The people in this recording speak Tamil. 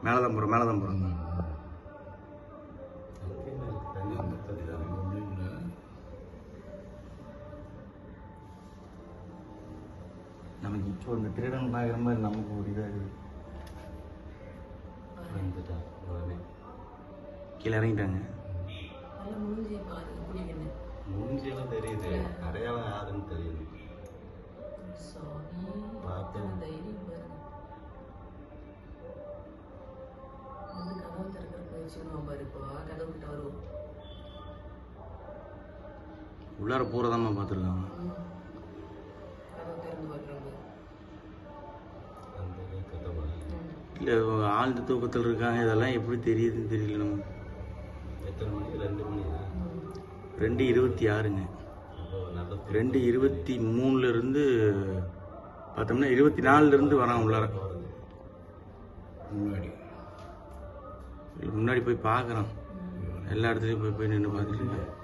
மேலே தான் போகிறோம், மேலே தான் போகிறோம். நமக்கு இப்போ இந்த திருடன் பார்க்குற மாதிரி நமக்கு ஒரு இதாக இருக்குது. கீழே இறங்கிட்டாங்க. மூஞ்சியெல்லாம் தெரியுது, அடையாளம் யாருன்னு தெரியுது. பார்த்தேன். உள்ளார போகிறதாம்மா பார்த்துருக்காங்க. இல்லை ஆழ்ந்த தூக்கத்தில் இருக்காங்க. இதெல்லாம் எப்படி தெரியுதுன்னு தெரியல நமக்கு. எத்தனை மணி? 2 மணி. 2:26ங்க. 2:23 பார்த்தோம்னா 24 வரான் உள்ளார. முன்னாடி போய் பார்க்குறான். எல்லா இடத்துலையும் போய் நின்று பார்த்துட்டு